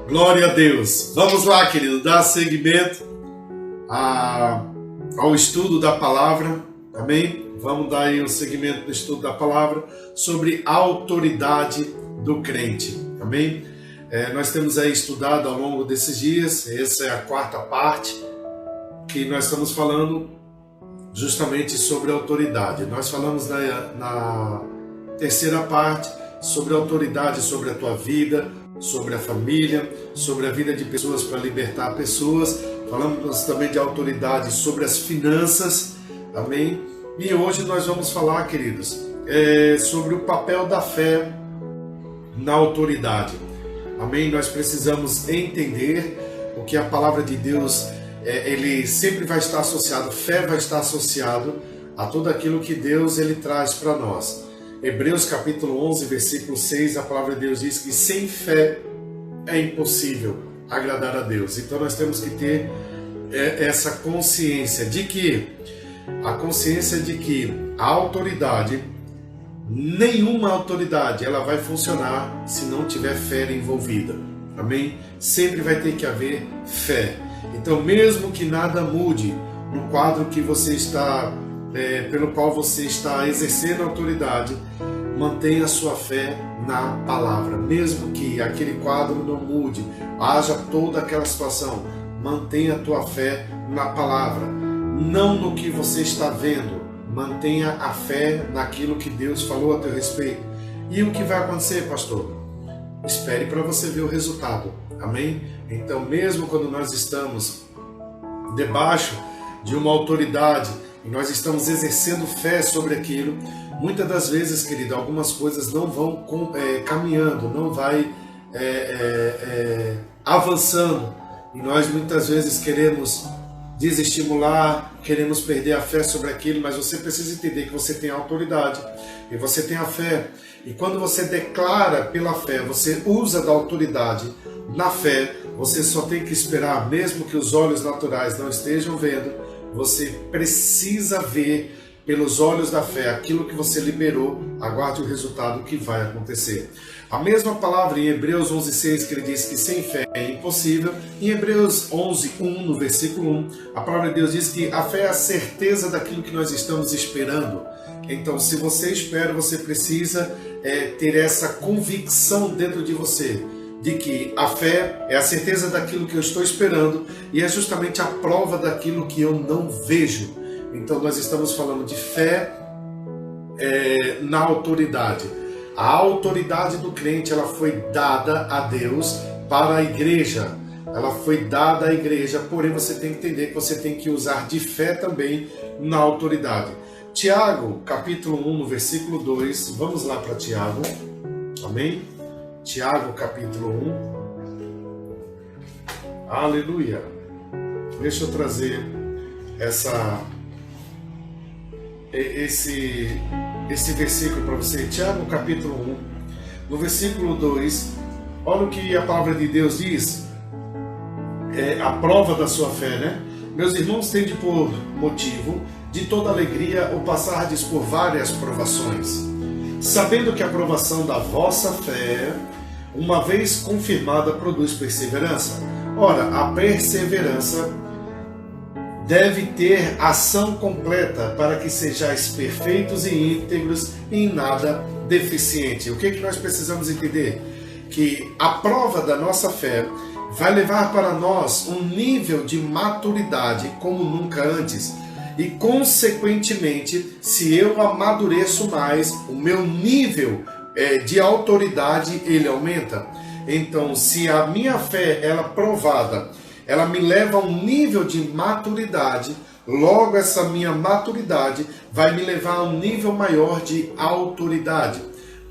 Glória a Deus. Vamos lá, querido, dar seguimento ao estudo da palavra, amém? Vamos dar aí um seguimento no estudo da palavra sobre a autoridade do crente, amém? Nós temos aí estudado ao longo desses dias, essa é a quarta parte, que nós estamos falando justamente sobre autoridade. Nós falamos na terceira parte sobre autoridade sobre a tua vida, sobre a família, sobre a vida de pessoas para libertar pessoas. Falamos também de autoridade sobre as finanças, amém? E hoje nós vamos falar, queridos, sobre o papel da fé na autoridade, amém? Nós precisamos entender o que a palavra de Deus, ele sempre vai estar associado, fé vai estar associado a tudo aquilo que Deus ele traz para nós. Hebreus capítulo 11, versículo 6, a palavra de Deus diz que sem fé é impossível agradar a Deus. Então nós temos que ter essa consciência de que a autoridade, nenhuma autoridade, ela vai funcionar se não tiver fé envolvida, amém? Sempre vai ter que haver fé. Então mesmo que nada mude no quadro que você está pelo qual você está exercendo autoridade, mantenha a sua fé na palavra. Mesmo que aquele quadro não mude, haja toda aquela situação, mantenha a tua fé na palavra, não no que você está vendo. Mantenha a fé naquilo que Deus falou a teu respeito. E o que vai acontecer, pastor? Espere para você ver o resultado, amém? Então mesmo quando nós estamos debaixo de uma autoridade e nós estamos exercendo fé sobre aquilo, muitas das vezes, querido, algumas coisas não vão caminhando, não vai avançando, e nós muitas vezes queremos desestimular, queremos perder a fé sobre aquilo, mas você precisa entender que você tem a autoridade e você tem a fé, e quando você declara pela fé, você usa da autoridade na fé, você só tem que esperar, mesmo que os olhos naturais não estejam vendo. Você precisa ver pelos olhos da fé aquilo que você liberou, aguarde o resultado que vai acontecer. A mesma palavra em Hebreus 11:6, que ele diz que sem fé é impossível. Em Hebreus 11:1, no versículo 1, a palavra de Deus diz que a fé é a certeza daquilo que nós estamos esperando. Então, se você espera, você precisa ter essa convicção dentro de você, de que a fé é a certeza daquilo que eu estou esperando e é justamente a prova daquilo que eu não vejo. Então nós estamos falando de fé na autoridade. A autoridade do crente, ela foi dada a Deus para a igreja. Ela foi dada à igreja, porém você tem que entender que você tem que usar de fé também na autoridade. Tiago, capítulo 1, no versículo 2, vamos lá para Tiago, amém? Tiago capítulo 1, aleluia. Deixa eu trazer esse versículo para você. Tiago capítulo 1, no versículo 2, olha o que a palavra de Deus diz, a prova da sua fé, né? Meus irmãos, tende por motivo de toda alegria o passardes por várias provações, sabendo que a provação da vossa fé, uma vez confirmada, produz perseverança. Ora, a perseverança deve ter ação completa, para que sejais perfeitos e íntegros e em nada deficiente. O que nós precisamos entender? Que a prova da nossa fé vai levar para nós um nível de maturidade como nunca antes. E, consequentemente, se eu amadureço mais, o meu nível de autoridade, ele aumenta. Então, se a minha fé, ela provada, ela me leva a um nível de maturidade, logo essa minha maturidade vai me levar a um nível maior de autoridade.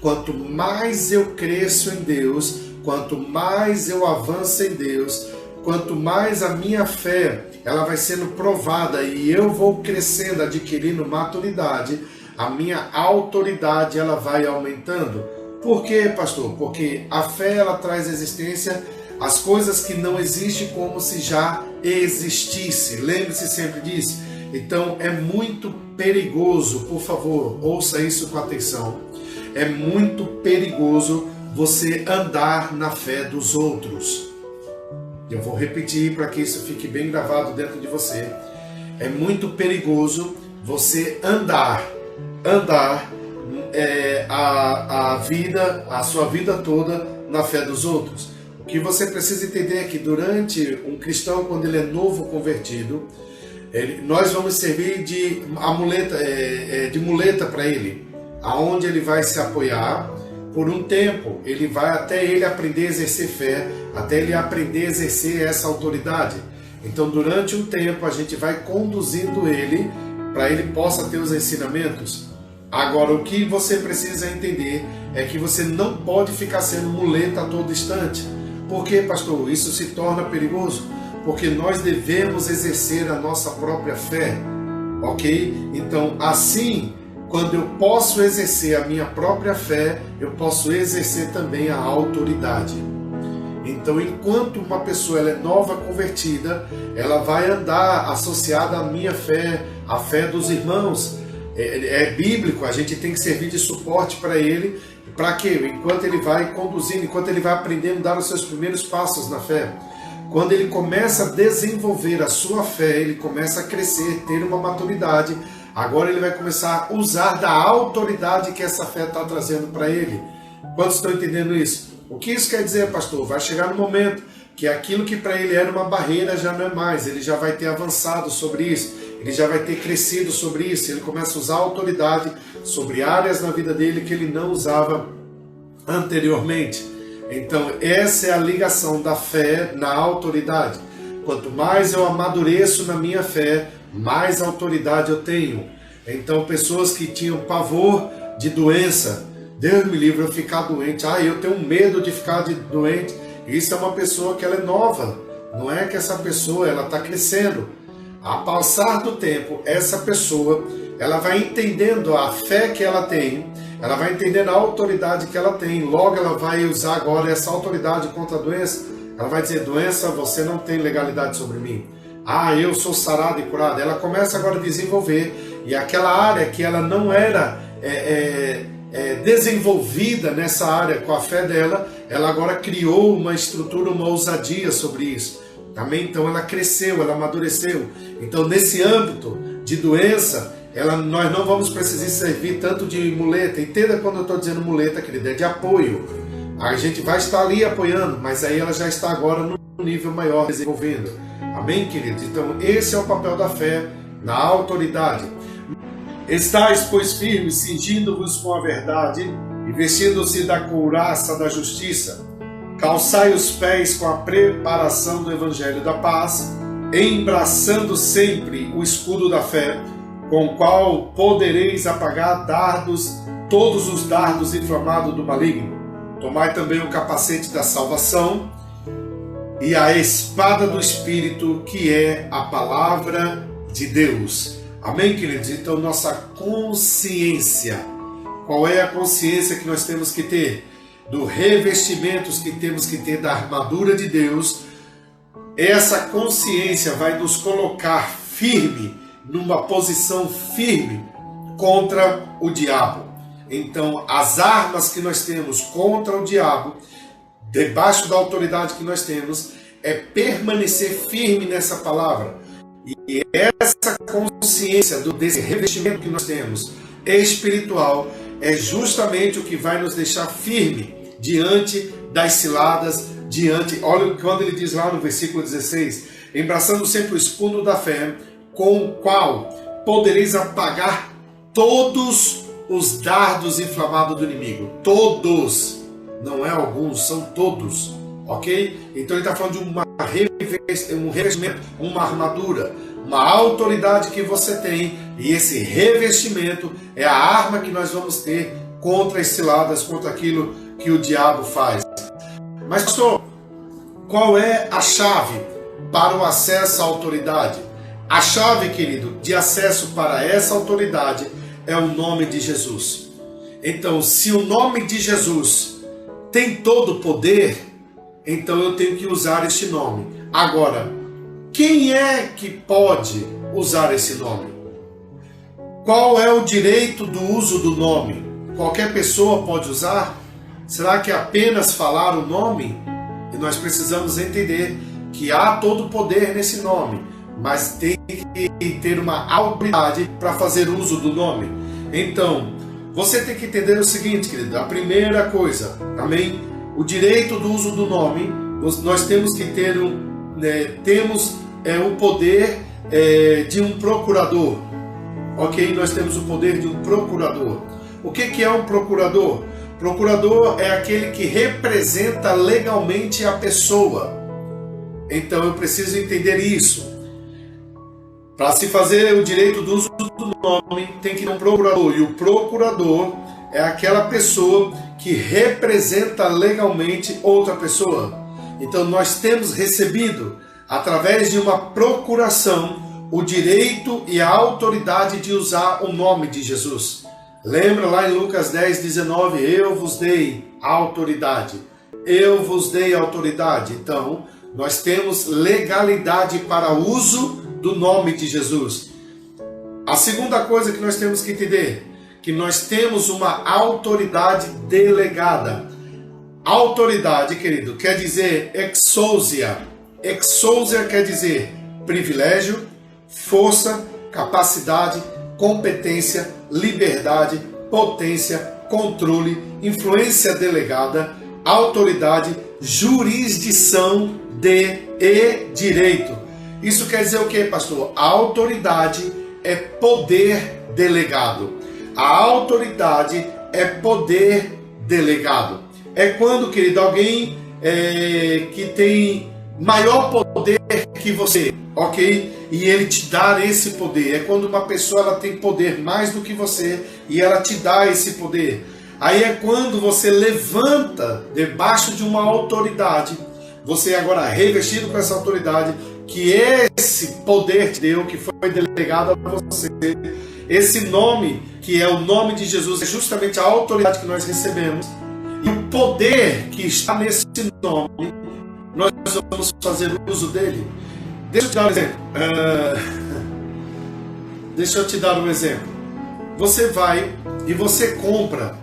Quanto mais eu cresço em Deus, quanto mais eu avanço em Deus, quanto mais a minha fé ela vai sendo provada e eu vou crescendo, adquirindo maturidade, a minha autoridade ela vai aumentando. Por quê, pastor? Porque a fé ela traz existência as coisas que não existem como se já existisse. Lembre-se sempre disso. Então é muito perigoso, por favor, ouça isso com atenção. É muito perigoso você andar na fé dos outros. Eu vou repetir para que isso fique bem gravado dentro de você. É muito perigoso você andar a sua vida toda na fé dos outros. O que você precisa entender é que durante um cristão, quando ele é novo convertido, nós vamos servir de muleta para ele, aonde ele vai se apoiar por um tempo. Ele vai até ele aprender a exercer fé, até ele aprender a exercer essa autoridade. Então, durante um tempo, a gente vai conduzindo ele para ele possa ter os ensinamentos. Agora, o que você precisa entender é que você não pode ficar sendo muleta a todo instante. Por quê, pastor? Isso se torna perigoso, porque nós devemos exercer a nossa própria fé, ok? Então, assim, quando eu posso exercer a minha própria fé, eu posso exercer também a autoridade. Então, enquanto uma pessoa ela é nova convertida, ela vai andar associada à minha fé, à fé dos irmãos. É bíblico, a gente tem que servir de suporte para ele. Para quê? Enquanto ele vai conduzindo, enquanto ele vai aprendendo a dar os seus primeiros passos na fé. Quando ele começa a desenvolver a sua fé, ele começa a crescer, ter uma maturidade. Agora ele vai começar a usar da autoridade que essa fé está trazendo para ele. Quantos estão entendendo isso? O que isso quer dizer, pastor? Vai chegar no momento que aquilo que para ele era uma barreira já não é mais. Ele já vai ter avançado sobre isso. Ele já vai ter crescido sobre isso. Ele começa a usar a autoridade sobre áreas na vida dele que ele não usava anteriormente. Então, essa é a ligação da fé na autoridade. Quanto mais eu amadureço na minha fé, mais autoridade eu tenho. Então, pessoas que tinham pavor de doença, Deus me livre eu ficar doente, eu tenho medo de ficar doente. Isso é uma pessoa que ela é nova, não é que essa pessoa ela está crescendo. Ao passar do tempo, essa pessoa ela vai entendendo a fé que ela tem, ela vai entendendo a autoridade que ela tem. Logo ela vai usar agora essa autoridade contra a doença. Ela vai dizer: doença, você não tem legalidade sobre mim. Eu sou sarada e curada. Ela começa agora a desenvolver, e aquela área que ela não era desenvolvida nessa área com a fé dela, ela agora criou uma estrutura, uma ousadia sobre isso. Amém? Então ela cresceu, ela amadureceu. Então nesse âmbito de doença, nós não vamos precisar servir tanto de muleta. Entenda quando eu estou dizendo muleta, querida, é de apoio. A gente vai estar ali apoiando, mas aí ela já está agora no nível maior, desenvolvendo. Amém, queridos? Então esse é o papel da fé na autoridade. Estais, pois, firmes, cingindo-vos com a verdade e vestindo-se da couraça da justiça. Calçai os pés com a preparação do evangelho da paz, embraçando sempre o escudo da fé, com o qual podereis apagar todos os dardos inflamados do maligno. Tomai também o capacete da salvação e a espada do Espírito, que é a palavra de Deus. Amém, queridos? Então, nossa consciência. Qual é a consciência que nós temos que ter? Do revestimentos que temos que ter da armadura de Deus. Essa consciência vai nos colocar firme, numa posição firme contra o diabo. Então, as armas que nós temos contra o diabo, debaixo da autoridade que nós temos, é permanecer firme nessa palavra. E essa consciência desse revestimento que nós temos espiritual é justamente o que vai nos deixar firme diante das ciladas, olha quando ele diz lá no versículo 16, embraçando sempre o escudo da fé, com o qual podereis apagar todos os dardos inflamados do inimigo. Todos, não é alguns, são todos, ok? Então ele está falando de um revestimento, uma armadura, uma autoridade que você tem, e esse revestimento é a arma que nós vamos ter contra as ciladas, contra aquilo que o diabo faz. Mas, pastor, qual é a chave para o acesso à autoridade? A chave, querido, de acesso para essa autoridade é o nome de Jesus. Então, se o nome de Jesus tem todo o poder, então eu tenho que usar este nome. Agora, quem é que pode usar esse nome? Qual é o direito do uso do nome? Qualquer pessoa pode usar? Será que é apenas falar o nome? E nós precisamos entender que há todo o poder nesse nome, mas tem que ter uma autoridade para fazer uso do nome. Então, você tem que entender o seguinte, querido, a primeira coisa, amém? O direito do uso do nome, nós temos que ter o poder de um procurador, ok? Nós temos o poder de um procurador. O que é um procurador? Procurador é aquele que representa legalmente a pessoa. Então eu preciso entender isso. Para se fazer o direito do uso do nome, tem que ter um procurador. E o procurador é aquela pessoa que representa legalmente outra pessoa. Então nós temos recebido, através de uma procuração, o direito e a autoridade de usar o nome de Jesus. Lembra lá em Lucas 10:19, eu vos dei autoridade. Eu vos dei autoridade. Então, nós temos legalidade para o uso do nome de Jesus. A segunda coisa que nós temos que entender, que nós temos uma autoridade delegada. Autoridade, querido, quer dizer exousia. Exousia quer dizer privilégio, força, capacidade, competência, liberdade, potência, controle, influência delegada, autoridade, jurisdição e direito. Isso quer dizer o que, pastor? A autoridade é poder delegado. A autoridade é poder delegado. É quando, querido, alguém que tem maior poder que você, ok? E ele te dá esse poder. É quando uma pessoa ela tem poder mais do que você e ela te dá esse poder. Aí é quando você levanta debaixo de uma autoridade. Você agora revestido com essa autoridade, que esse poder te deu, que foi delegado a você. Esse nome, que é o nome de Jesus, é justamente a autoridade que nós recebemos. E o poder que está nesse nome, nós vamos fazer uso dele. Deixa eu te dar um exemplo. Deixa eu te dar um exemplo. Você vai e você compra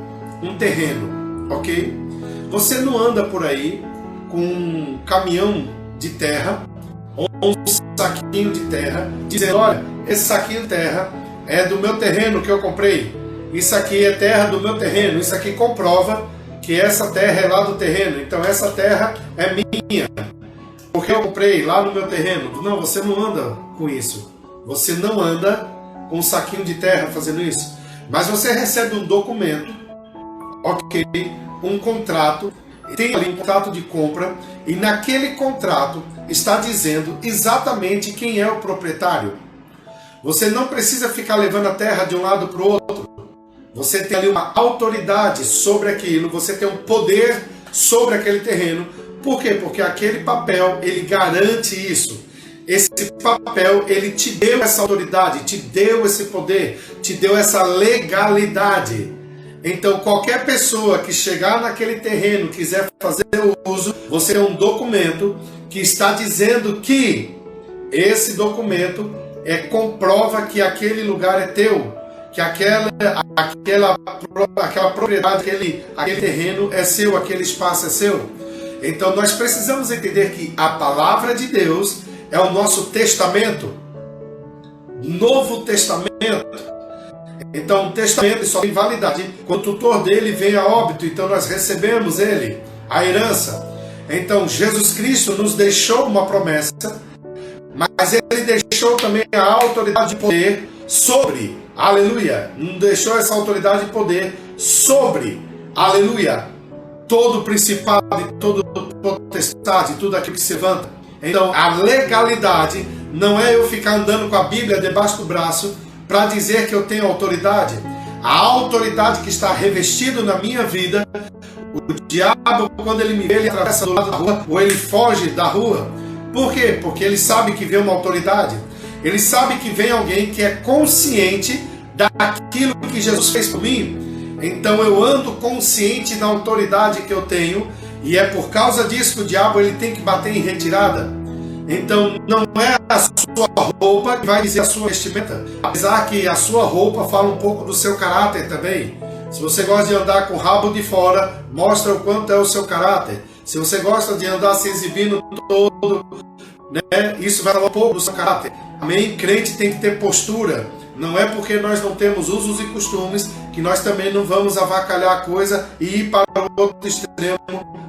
um terreno, ok? Você não anda por aí com um caminhão de terra ou um saquinho de terra, dizendo, olha, esse saquinho de terra é do meu terreno que eu comprei. Isso aqui é terra do meu terreno. Isso aqui comprova que essa terra é lá do terreno. Então essa terra é minha, porque eu comprei lá no meu terreno. Não, você não anda com isso. Você não anda com um saquinho de terra fazendo isso. Mas você recebe um documento, ok, um contrato, tem ali um contrato de compra, e naquele contrato está dizendo exatamente quem é o proprietário. Você não precisa ficar levando a terra de um lado para o outro. Você tem ali uma autoridade sobre aquilo, você tem um poder sobre aquele terreno. Por quê? Porque aquele papel, ele garante isso. Esse papel, ele te deu essa autoridade, te deu esse poder, te deu essa legalidade. Então, qualquer pessoa que chegar naquele terreno, quiser fazer o uso, você tem um documento que está dizendo que esse documento comprova que aquele lugar é teu, que aquela propriedade, aquele terreno é seu, aquele espaço é seu. Então, nós precisamos entender que a palavra de Deus é o nosso testamento, Novo Testamento. Então, o testamento só tem validade quando o tutor dele vem a óbito. Então, nós recebemos ele, a herança. Então, Jesus Cristo nos deixou uma promessa, mas ele deixou também a autoridade de poder sobre, aleluia, não deixou essa autoridade de poder sobre, aleluia, todo principado e todo potestade, tudo aquilo que se levanta. Então, a legalidade não é eu ficar andando com a Bíblia debaixo do braço para dizer que eu tenho autoridade. A autoridade que está revestida na minha vida, o diabo, quando ele me vê, ele atravessa do lado da rua ou ele foge da rua. Por quê? Porque ele sabe que vem uma autoridade. Ele sabe que vem alguém que é consciente daquilo que Jesus fez por mim. Então eu ando consciente da autoridade que eu tenho, e é por causa disso que o diabo ele tem que bater em retirada. Então não é a sua roupa que vai dizer a sua vestimenta, apesar que a sua roupa fala um pouco do seu caráter também. Se você gosta de andar com o rabo de fora, mostra o quanto é o seu caráter. Se você gosta de andar se exibindo todo, né? Isso vai falar um pouco do seu caráter. Amém? Crente tem que ter postura. Não é porque nós não temos usos e costumes que nós também não vamos avacalhar a coisa e ir para o outro extremo,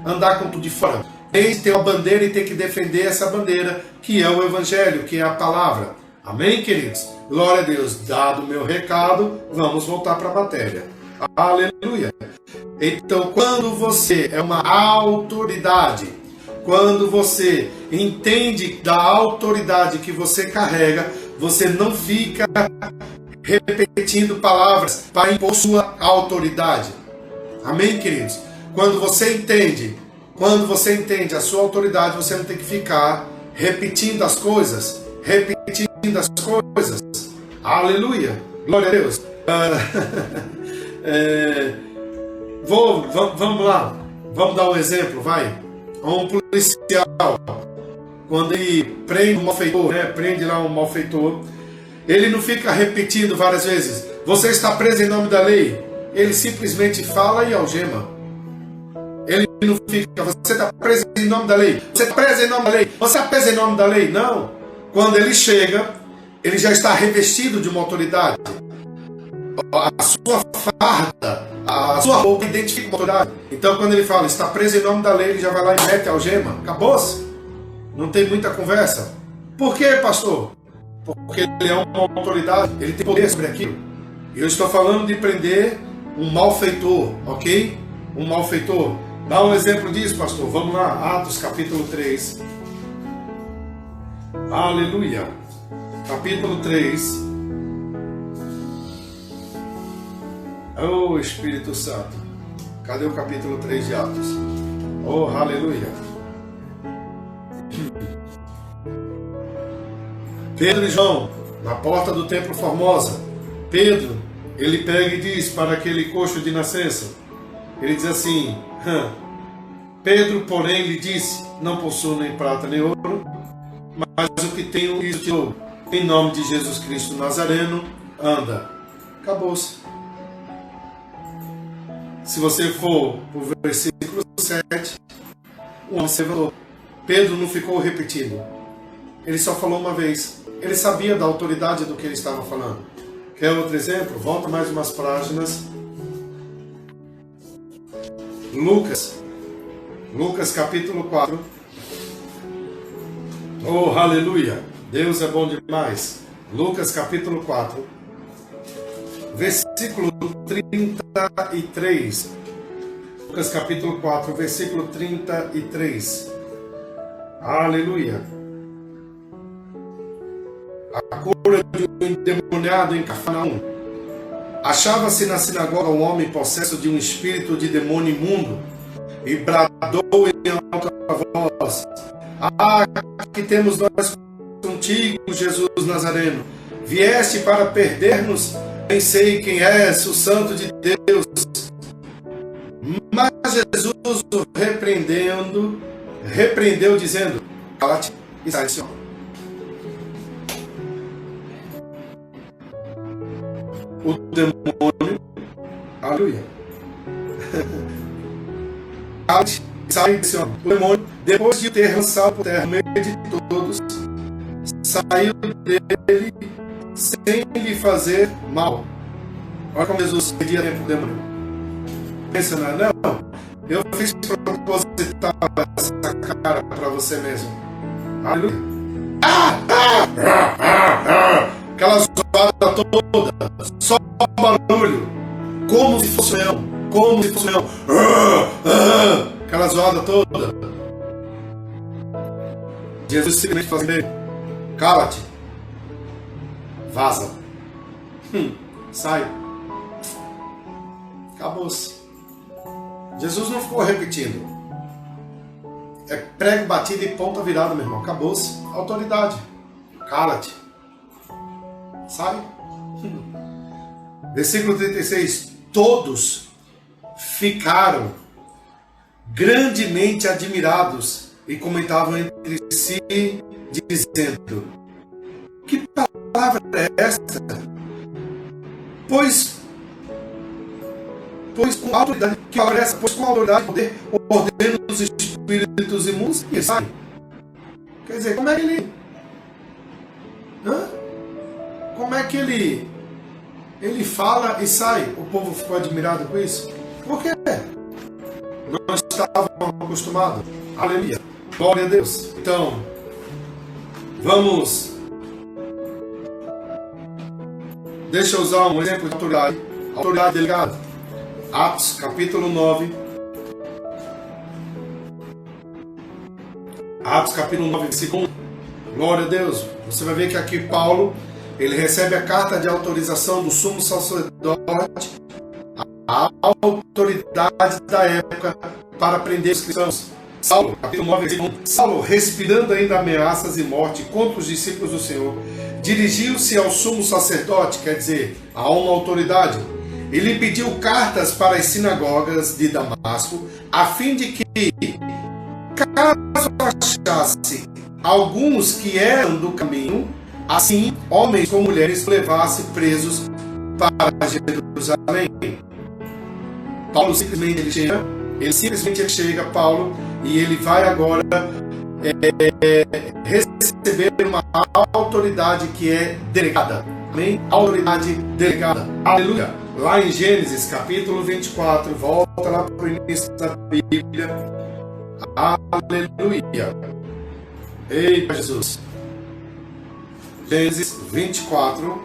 andar com tudo de fora. Tem que ter uma bandeira e tem que defender essa bandeira, que é o Evangelho, que é a palavra. Amém, queridos? Glória a Deus. Dado o meu recado, vamos voltar para a matéria. Aleluia. Então, quando você é uma autoridade, quando você entende da autoridade que você carrega, você não fica repetindo palavras para impor sua autoridade. Amém, queridos? Quando você entende a sua autoridade, você não tem que ficar repetindo as coisas. Aleluia. Glória a Deus. Vamos lá. Vamos dar um exemplo, vai. Um policial, quando ele prende um malfeitor, né? Prende lá um malfeitor, ele não fica repetindo várias vezes: você está preso em nome da lei. Ele simplesmente fala e algema. Ele não fica: você está preso em nome da lei. Você está preso em nome da lei. Você está preso em nome da lei. Não. Quando ele chega, ele já está revestido de uma autoridade. A sua farda, a sua roupa identifica uma autoridade. Então, quando ele fala: está preso em nome da lei, ele já vai lá e mete a algema. Acabou-se. Não tem muita conversa. Por quê, pastor? Porque ele é uma autoridade, ele tem poder sobre aquilo. E eu estou falando de prender um malfeitor, ok? Um malfeitor. Dá um exemplo disso, pastor. Vamos lá, Atos capítulo 3. Aleluia. Capítulo 3. Oh, Espírito Santo. Cadê o capítulo 3 de Atos? Oh, aleluia. Pedro e João, na porta do templo Formosa. Pedro, ele pega e diz para aquele coxo de nascença, ele diz assim: Pedro, porém, lhe disse: não possuo nem prata nem ouro, mas o que tenho isso te dou. Em nome de Jesus Cristo Nazareno, anda. Acabou-se. Se você for para o versículo 7, o homem se levantou. Pedro não ficou repetindo. Ele só falou uma vez. Ele sabia da autoridade do que ele estava falando. Quer outro exemplo? Volta mais umas páginas. Lucas capítulo 4. Oh, aleluia! Deus é bom demais. Lucas capítulo 4. Versículo 33. Lucas capítulo 4, versículo 33. Aleluia. A cura de um endemoniado em Cafarnaum. Achava-se na sinagoga um homem possesso de um espírito de demônio imundo e bradou em alta voz: ah, que temos nós contigo, Jesus Nazareno? Vieste para perder-nos? Nem sei quem és, o Santo de Deus. Mas Jesus o repreendeu, dizendo: cala-te e sai desse homem. O demônio, aleluia, cala-te e sai desse homem. O demônio, depois de ter lançado por terra no meio de todos, saiu dele sem lhe fazer mal. Olha como Jesus perdia tempo com o demônio. Pensa, não, eu fiz proposital essa cara para você mesmo. Aleluia. Aquela zoada toda, só barulho, como se fosse leão, aquela zoada toda. Jesus simplesmente faz bem: cala-te, vaza, sai. Acabou-se. Jesus não ficou repetindo. É prego batido e ponta virada, meu irmão. Acabou-se. Autoridade. Cala-te. Sai. Versículo 36. Todos ficaram grandemente admirados e comentavam entre si, dizendo: que palavra é esta? Pois com autoridade, que palavra é essa? Pois com autoridade e poder ordena os espíritos imundos e saem. Quer dizer, como é que ele... Como é que ele fala e sai? O povo ficou admirado com isso. Por quê? Não estavam acostumados. Aleluia. Glória a Deus. Então, vamos... Deixa eu usar um exemplo de autoridade. Autoridade delegada. Atos, capítulo 9. Atos, capítulo 9, versículo 1. Glória a Deus. Você vai ver que aqui Paulo, ele recebe a carta de autorização do sumo sacerdote, a autoridade da época para prender os cristãos. Saulo, capítulo 9, versículo 1. Saulo, respirando ainda ameaças e morte contra os discípulos do Senhor, dirigiu-se ao sumo sacerdote, quer dizer, a uma autoridade. Ele pediu cartas para as sinagogas de Damasco, a fim de que, caso achasse alguns que eram do caminho, assim, homens ou mulheres, levasse presos para Jerusalém. Paulo simplesmente chega, Paulo, e ele vai agora receber uma autoridade que é delegada. Amém? Autoridade delegada. Aleluia. Lá em Gênesis, capítulo 24, volta lá para o início da Bíblia. Aleluia. Eita Jesus. Gênesis 24.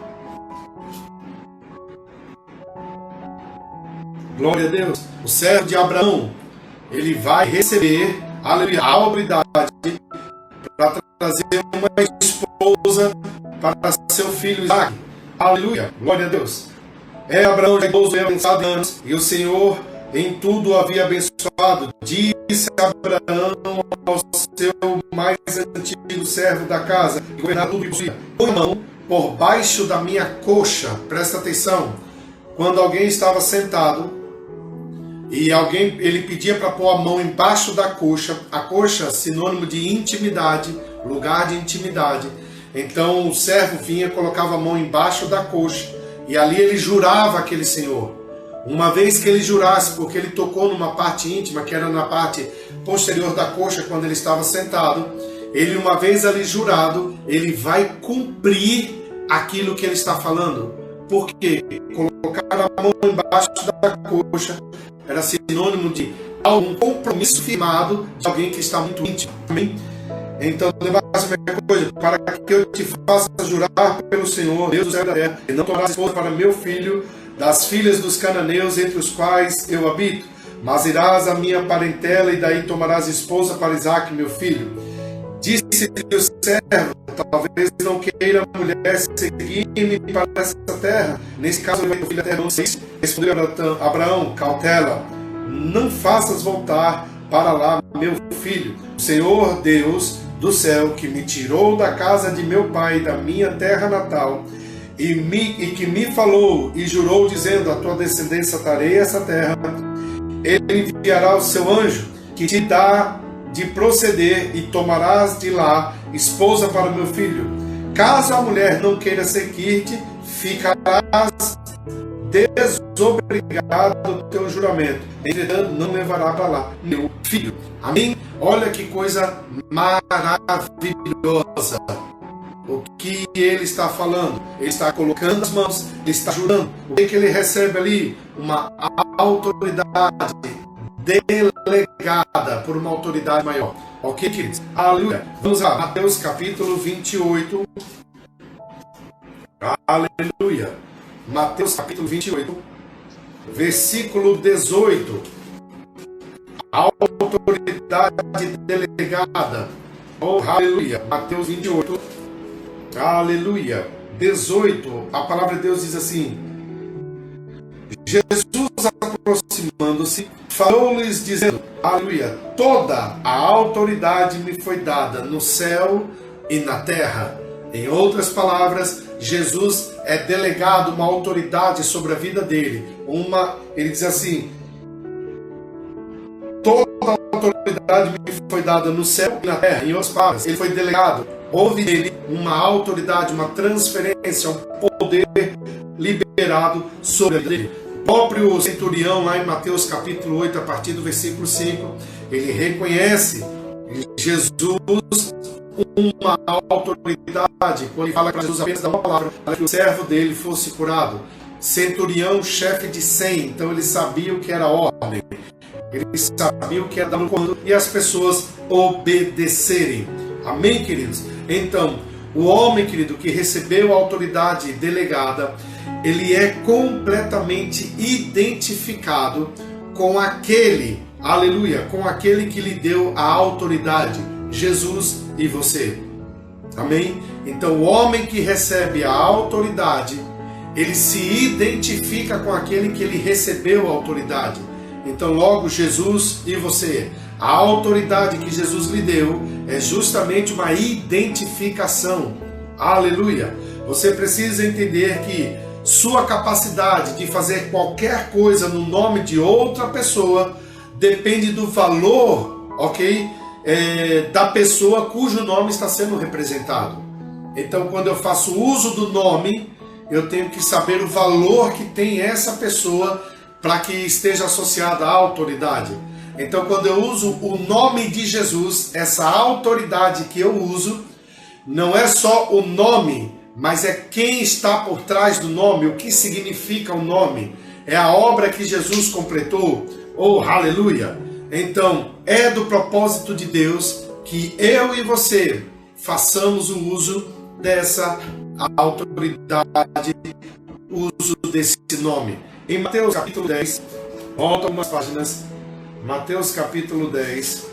Glória a Deus. O servo de Abraão, ele vai receber, aleluia, a autoridade para trazer uma esposa para seu filho Isaac. Aleluia. Glória a Deus. Abraão já idoso e avançado em anos, e o Senhor em tudo o havia abençoado. Disse Abraão ao seu mais antigo servo da casa, e governador tudo que possuía: põe a mão por baixo da minha coxa. Presta atenção. Quando alguém estava sentado e ele pedia para pôr a mão embaixo da coxa, a coxa sinônimo de intimidade, lugar de intimidade. Então o servo vinha, colocava a mão embaixo da coxa, e ali ele jurava aquele senhor. Uma vez que ele jurasse, porque ele tocou numa parte íntima, que era na parte posterior da coxa, quando ele estava sentado, ele, uma vez ali jurado, ele vai cumprir aquilo que ele está falando. Porque colocar a mão embaixo da coxa era sinônimo de um compromisso firmado de alguém que está muito íntimo. Amém? Então, lembra-se a minha coisa, para que eu te faça jurar pelo Senhor, Deus do céu e da terra, e não tornarás esposa para meu filho, das filhas dos cananeus, entre os quais eu habito, mas irás à minha parentela, e daí tomarás esposa para Isaac, meu filho. Disse-lhe o servo: talvez não queira a mulher seguir-me para essa terra. Nesse caso, eu filho da terra não sei. Respondeu Abraão: cautela, não faças voltar para lá, meu filho. O Senhor Deus do céu, que me tirou da casa de meu pai, da minha terra natal, e que me falou e jurou, dizendo: a tua descendência darei essa terra, ele enviará o seu anjo, que te dá de proceder, e tomarás de lá esposa para meu filho. Caso a mulher não queira seguir-te, ficarás desobrigado do teu juramento, entretanto não levará para lá meu filho. Amém? Olha que coisa maravilhosa o que ele está falando. Ele está colocando as mãos, ele está jurando. O que ele recebe ali? Uma autoridade delegada por uma autoridade maior. Ok, queridos? Aleluia. Vamos lá, Mateus capítulo 28. Aleluia. Mateus capítulo 28, versículo 18. Autoridade delegada. Oh, aleluia. Mateus 28, aleluia. 18. A palavra de Deus diz assim: Jesus, aproximando-se, falou-lhes dizendo, aleluia, toda a autoridade me foi dada no céu e na terra. Em outras palavras, Jesus é delegado uma autoridade sobre a vida dele. Ele diz assim: toda a autoridade me foi dada no céu e na terra. Em outras palavras, ele foi delegado. Houve nele uma autoridade, uma transferência, um poder liberado sobre a vida dele. O próprio centurião, lá em Mateus capítulo 8, a partir do versículo 5, ele reconhece Jesus uma autoridade, quando ele fala que Jesus apenas dá uma palavra para que o servo dele fosse curado. Centurião, chefe de 100, então ele sabia o que era ordem, ele sabia o que era dar um comando e as pessoas obedecerem. Amém, queridos? Então, o homem, querido, que recebeu a autoridade delegada, ele é completamente identificado com aquele, aleluia, com aquele que lhe deu a autoridade, Jesus e você. Amém? Então, o homem que recebe a autoridade, ele se identifica com aquele que ele recebeu a autoridade. Então, logo, Jesus e você, a autoridade que Jesus lhe deu é justamente uma identificação. Aleluia! Você precisa entender que sua capacidade de fazer qualquer coisa no nome de outra pessoa depende do valor, ok? Da pessoa cujo nome está sendo representado. Então, quando eu faço uso do nome, eu tenho que saber o valor que tem essa pessoa para que esteja associada à autoridade. Então, quando eu uso o nome de Jesus, essa autoridade que eu uso, não é só o nome, mas é quem está por trás do nome, o que significa o nome. É a obra que Jesus completou. Oh, aleluia! Então, é do propósito de Deus que eu e você façamos o uso dessa autoridade, o uso desse nome. Em Mateus capítulo 10, volta algumas páginas, Mateus capítulo 10,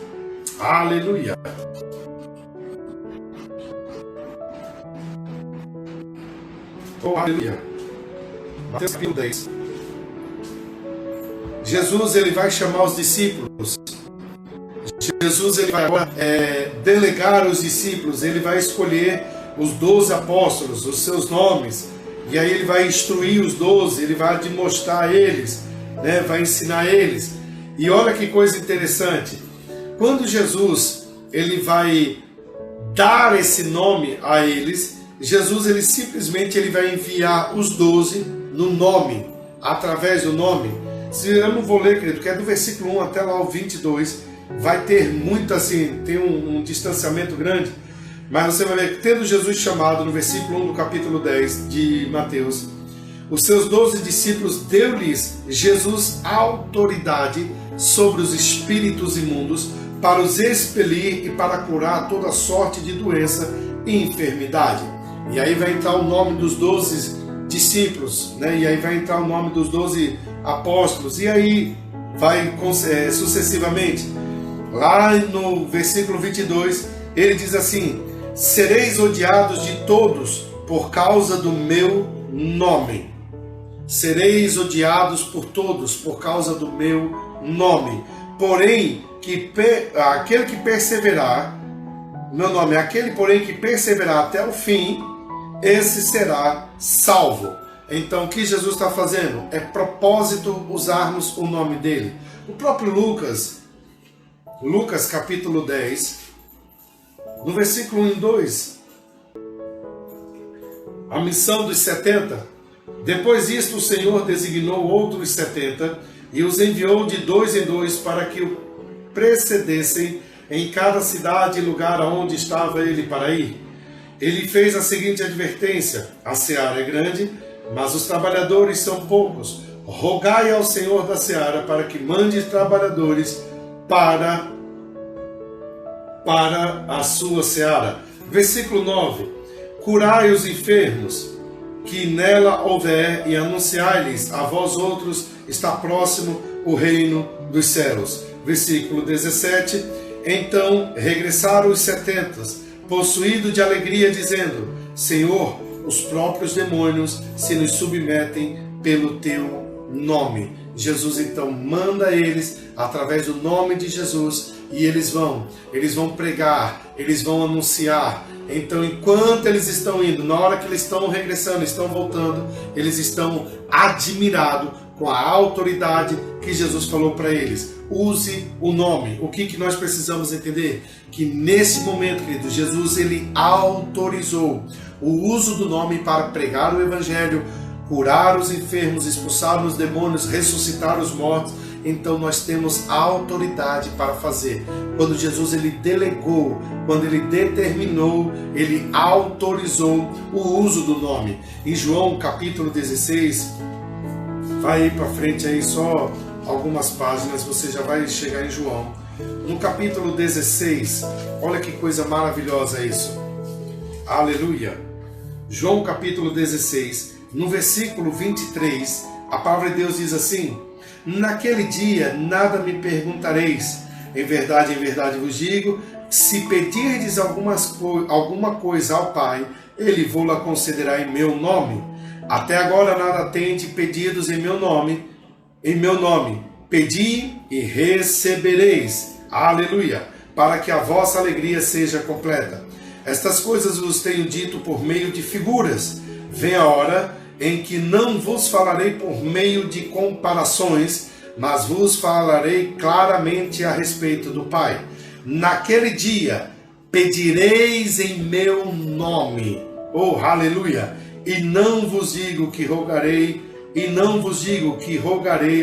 aleluia. Oh, aleluia. Mateus capítulo 10. Jesus, ele vai chamar os discípulos. Jesus, ele vai agora delegar os discípulos. Ele vai escolher os 12 apóstolos, os seus nomes. E aí ele vai instruir os 12, ele vai demonstrar a eles, né? Vai ensinar eles. E olha que coisa interessante. Quando Jesus, ele vai dar esse nome a eles, Jesus, ele simplesmente ele vai enviar os 12 no nome, através do nome. Se eu não vou ler, querido, que é do versículo 1 até lá o 22, vai ter muito assim, tem um distanciamento grande, mas você vai ver que tendo Jesus chamado no versículo 1 do capítulo 10 de Mateus, os seus 12 discípulos deu-lhes Jesus autoridade sobre os espíritos imundos para os expelir e para curar toda sorte de doença e enfermidade. E aí vai entrar o nome dos 12 discípulos, né? E aí vai entrar o nome dos 12 apóstolos, e aí vai sucessivamente. Lá no versículo 22, ele diz assim: sereis odiados de todos por causa do meu nome. Sereis odiados por todos por causa do meu nome. Porém, aquele que perseverar, meu nome é aquele, porém, que perseverar até o fim, esse será salvo. Então, o que Jesus está fazendo? É propósito usarmos o nome dele. O próprio Lucas capítulo 10, no versículo 1 e 2, a missão dos 70. Depois disto, o Senhor designou outros 70 e os enviou de 2 em 2 para que o precedessem em cada cidade e lugar aonde estava ele para ir. Ele fez a seguinte advertência: a seara é grande, mas os trabalhadores são poucos. Rogai ao Senhor da seara para que mande trabalhadores para a sua seara. Versículo 9: curai os enfermos que nela houver, e anunciai-lhes a vós outros está próximo o reino dos céus. Versículo 17: então regressaram os 70, possuídos de alegria, dizendo: Senhor, os próprios demônios se nos submetem pelo teu nome. Jesus então manda eles através do nome de Jesus, e eles vão pregar, eles vão anunciar. Então, enquanto eles estão indo, na hora que eles estão regressando, estão voltando, eles estão admirados com a autoridade que Jesus falou para eles. Use o nome. O que nós precisamos entender? Que nesse momento, querido, Jesus ele autorizou o uso do nome para pregar o evangelho, curar os enfermos, expulsar os demônios, ressuscitar os mortos. então nós temos autoridade para fazer. Quando Jesus ele delegou, quando ele determinou, ele autorizou o uso do nome. Em João capítulo 16, vai aí para frente aí só algumas páginas, você já vai chegar em João. No capítulo 16, olha que coisa maravilhosa isso. Aleluia. João capítulo 16, no versículo 23, a palavra de Deus diz assim: naquele dia nada me perguntareis, em verdade vos digo, se pedirdes alguma coisa ao Pai, Ele vou-la concederá em meu nome. Até agora nada tendes pedidos em meu nome. Pedi e recebereis. Aleluia. Para que a vossa alegria seja completa. Estas coisas vos tenho dito por meio de figuras. Vem a hora em que não vos falarei por meio de comparações, mas vos falarei claramente a respeito do Pai. Naquele dia pedireis em meu nome. Oh, aleluia! E não vos digo que rogarei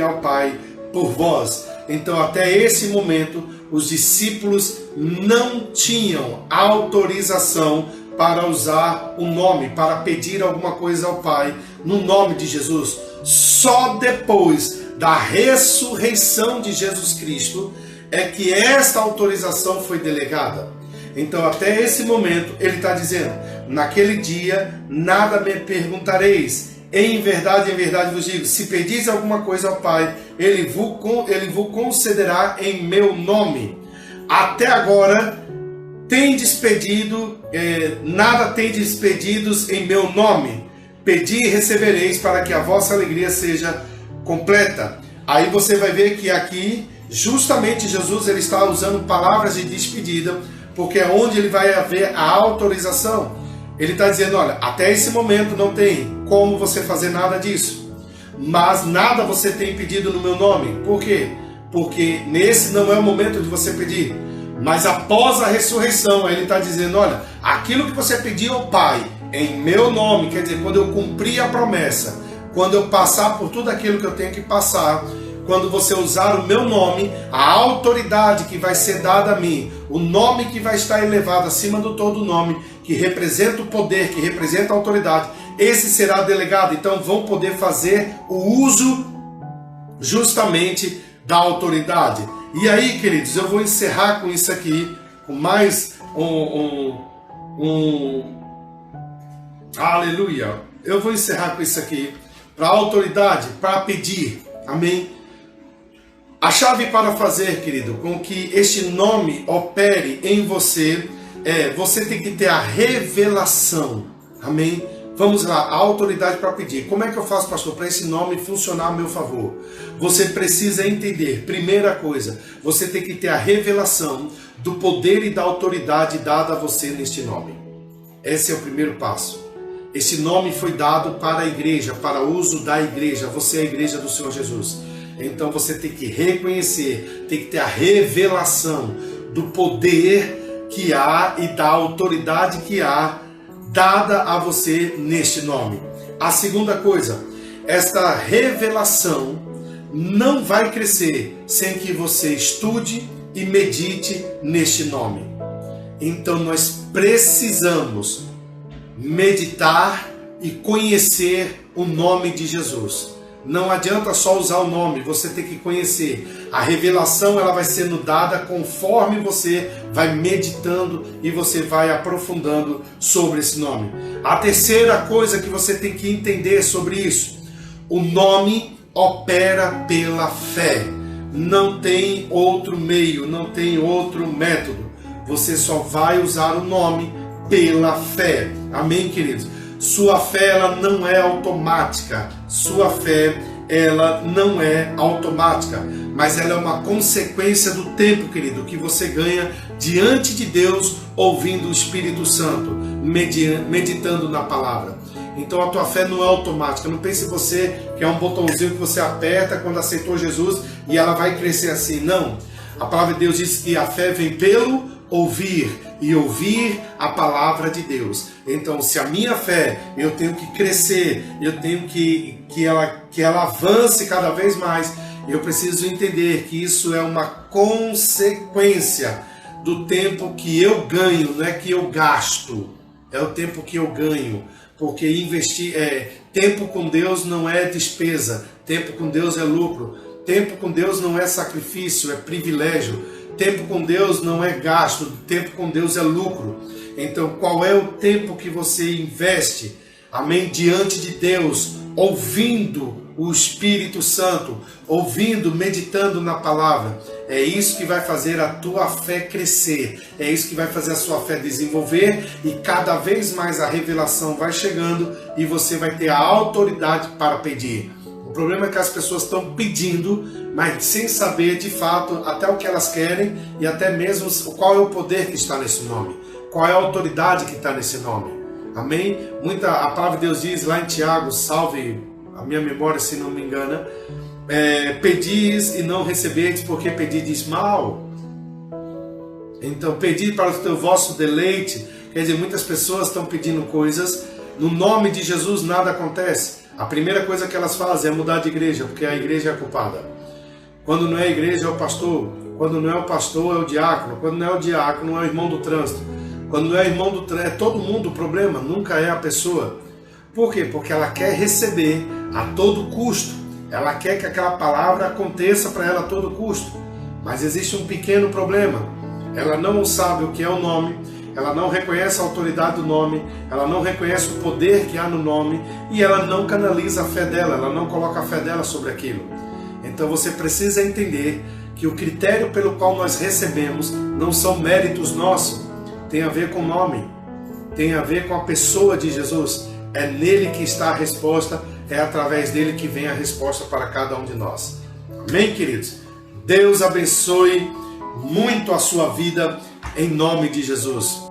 ao Pai por vós. Então, até esse momento, os discípulos não tinham autorização para usar o nome, para pedir alguma coisa ao Pai no nome de Jesus. Só depois da ressurreição de Jesus Cristo é que esta autorização foi delegada. Então, até esse momento, ele está dizendo: naquele dia nada me perguntareis. Em verdade vos digo, se pedis alguma coisa ao Pai, Ele vos concederá em meu nome. Até agora, nada tendes pedidos em meu nome. Pedi e recebereis, para que a vossa alegria seja completa. Aí você vai ver que aqui, justamente Jesus ele está usando palavras de despedida, porque é onde ele vai haver a autorização. Ele está dizendo: olha, até esse momento não tem como você fazer nada disso, mas nada você tem pedido no meu nome. Por quê? Porque nesse não é o momento de você pedir, mas após a ressurreição, ele está dizendo: olha, aquilo que você pediu ao Pai em meu nome, quer dizer, quando eu cumprir a promessa, quando eu passar por tudo aquilo que eu tenho que passar, quando você usar o meu nome, a autoridade que vai ser dada a mim, o nome que vai estar elevado acima do todo nome, que representa o poder, que representa a autoridade, esse será delegado. Então vão poder fazer o uso justamente da autoridade. E aí, queridos, eu vou encerrar com isso aqui, com mais aleluia. Eu vou encerrar com isso aqui, para a autoridade, para pedir, amém? A chave para fazer, querido, com que este nome opere em você, você tem que ter a revelação, amém? Vamos lá, a autoridade para pedir. Como é que eu faço, pastor, para esse nome funcionar a meu favor? Você precisa entender, primeira coisa, você tem que ter a revelação do poder e da autoridade dada a você neste nome. Esse é o primeiro passo. Esse nome foi dado para a igreja, para uso da igreja. Você é a igreja do Senhor Jesus. Então você tem que reconhecer, tem que ter a revelação do poder que há e da autoridade que há dada a você neste nome. A segunda coisa, esta revelação não vai crescer sem que você estude e medite neste nome. Então nós precisamos meditar e conhecer o nome de Jesus. Não adianta só usar o nome, você tem que conhecer. A revelação ela vai sendo dada conforme você vai meditando e você vai aprofundando sobre esse nome. A terceira coisa que você tem que entender sobre isso: o nome opera pela fé. Não tem outro meio, não tem outro método. Você só vai usar o nome pela fé. Amém, queridos? Sua fé ela não é automática. Sua fé ela não é automática, mas ela é uma consequência do tempo, querido, que você ganha diante de Deus, ouvindo o Espírito Santo, meditando na palavra. Então a tua fé não é automática. Não pense você que é um botãozinho que você aperta quando aceitou Jesus e ela vai crescer assim. Não. A palavra de Deus diz que a fé vem pelo ouvir e ouvir a palavra de Deus. Então, se a minha fé, eu tenho que crescer, eu tenho que ela avance cada vez mais, Eu preciso entender que isso é uma consequência do tempo que eu ganho, não é que eu gasto, é o tempo que eu ganho. Porque tempo com Deus não é despesa, tempo com Deus é lucro, tempo com Deus não é sacrifício, é privilégio, tempo com Deus não é gasto, tempo com Deus é lucro. Então, qual é o tempo que você investe, amém, diante de Deus, ouvindo o Espírito Santo, ouvindo, meditando na palavra? É isso que vai fazer a tua fé crescer, é isso que vai fazer a sua fé desenvolver, e cada vez mais a revelação vai chegando e você vai ter a autoridade para pedir. O problema é que as pessoas estão pedindo, mas sem saber de fato até o que elas querem e até mesmo qual é o poder que está nesse nome, qual é a autoridade que está nesse nome. Amém? A palavra de Deus diz lá em Tiago, salve a minha memória se não me engana, pedis e não recebeis porque pedis mal. Então, pedir para o teu vosso deleite, quer dizer, muitas pessoas estão pedindo coisas, no nome de Jesus nada acontece. A primeira coisa que elas fazem é mudar de igreja, porque a igreja é a culpada. Quando não é a igreja é o pastor, quando não é o pastor é o diácono, quando não é o diácono é o irmão do trânsito, quando não é irmão do trânsito, é todo mundo o problema, nunca é a pessoa. Por quê? Porque ela quer receber a todo custo. Ela quer que aquela palavra aconteça para ela a todo custo. Mas existe um pequeno problema. Ela não sabe o que é o nome, ela não reconhece a autoridade do nome, ela não reconhece o poder que há no nome e ela não canaliza a fé dela, ela não coloca a fé dela sobre aquilo. Então você precisa entender que o critério pelo qual nós recebemos não são méritos nossos, tem a ver com o nome, tem a ver com a pessoa de Jesus. É nele que está a resposta, é através dele que vem a resposta para cada um de nós. Amém, queridos? Deus abençoe muito a sua vida, em nome de Jesus.